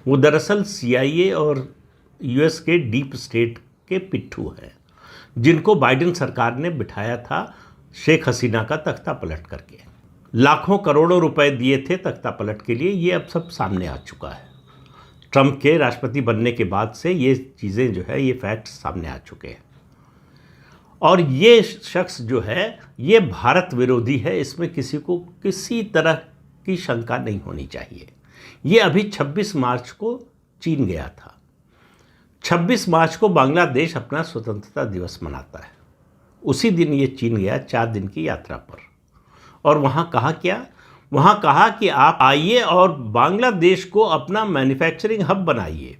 वो दरअसल CIA और US के डीप स्टेट के पिट्ठू हैं, जिनको बाइडेन सरकार ने बिठाया था शेख हसीना का तख्ता पलट करके। लाखों करोड़ों रुपए दिए थे तख्ता पलट के लिए। ये अब सब सामने आ चुका है। ट्रंप के राष्ट्रपति बनने के बाद से ये चीज़ें जो है, ये फैक्ट्स सामने आ चुके हैं। और ये शख्स जो है ये भारत विरोधी है, इसमें किसी को किसी तरह की शंका नहीं होनी चाहिए। ये अभी 26 मार्च को चीन गया था। 26 मार्च को बांग्लादेश अपना स्वतंत्रता दिवस मनाता है। उसी दिन ये चीन गया 4 दिन की यात्रा पर। और वहाँ कहा क्या? वहाँ कहा कि आप आइए और बांग्लादेश को अपना मैन्युफैक्चरिंग हब बनाइए,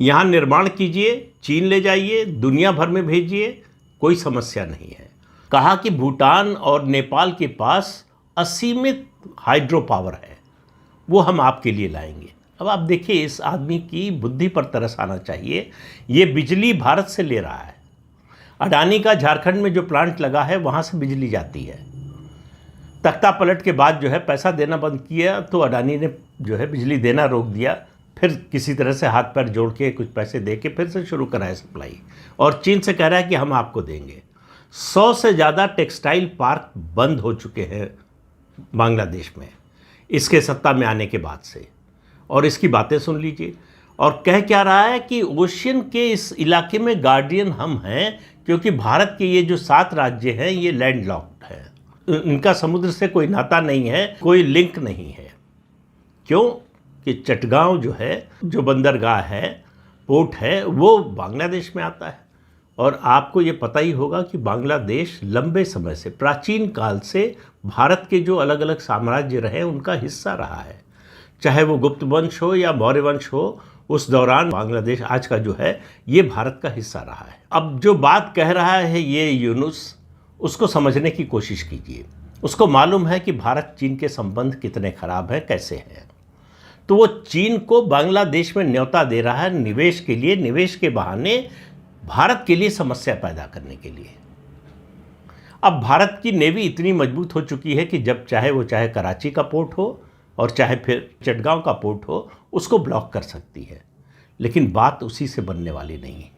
यहाँ निर्माण कीजिए, चीन ले जाइए, दुनिया भर में भेजिए, कोई समस्या नहीं है। कहा कि भूटान और नेपाल के पास असीमित हाइड्रो पावर है, वो हम आपके लिए लाएंगे। अब आप देखिए, इस आदमी की बुद्धि पर तरस आना चाहिए। ये बिजली भारत से ले रहा है। अडानी का झारखंड में जो प्लांट लगा है वहाँ से बिजली जाती है। तख्ता पलट के बाद जो है पैसा देना बंद किया तो अडानी ने जो है बिजली देना रोक दिया। फिर किसी तरह से हाथ पैर जोड़ के कुछ पैसे दे के फिर से शुरू कराया सप्लाई, और चीन से कह रहा है कि हम आपको देंगे। 100 से ज़्यादा टेक्सटाइल पार्क बंद हो चुके हैं बांग्लादेश में इसके सत्ता में आने के बाद से। और इसकी बातें सुन लीजिए। और कह क्या रहा है कि ओशियन के इस इलाके में गार्डियन हम हैं, क्योंकि भारत के ये जो 7 राज्य हैं ये लैंडलॉक्ड हैं, इनका समुद्र से कोई नाता नहीं है, कोई लिंक नहीं है। क्यों कि चटगांव जो है, जो बंदरगाह है, पोर्ट है, वो बांग्लादेश में आता है। और आपको ये पता ही होगा कि बांग्लादेश लंबे समय से, प्राचीन काल से भारत के जो अलग अलग साम्राज्य रहे उनका हिस्सा रहा है। चाहे वो गुप्त वंश हो या मौर्य वंश हो, उस दौरान बांग्लादेश आज का जो है ये भारत का हिस्सा रहा है। अब जो बात कह रहा है ये यूनुस, उसको समझने की कोशिश कीजिए। उसको मालूम है कि भारत चीन के संबंध कितने खराब हैं, कैसे हैं। तो वो चीन को बांग्लादेश में न्योता दे रहा है निवेश के लिए, निवेश के बहाने भारत के लिए समस्या पैदा करने के लिए। अब भारत की नेवी इतनी मजबूत हो चुकी है कि जब चाहे वो, चाहे कराची का पोर्ट हो और चाहे फिर चटगांव का पोर्ट हो, उसको ब्लॉक कर सकती है। लेकिन बात उसी से बनने वाली नहीं है।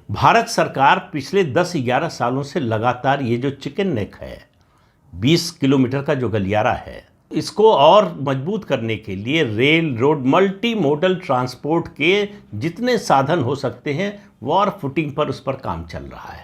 भारत सरकार पिछले 10-11 सालों से लगातार ये जो चिकन नेक है, 20 किलोमीटर का जो गलियारा है, इसको और मजबूत करने के लिए rail, road, multi modal transport के जितने साधन हो सकते हैं वॉर फुटिंग पर उस पर काम चल रहा है।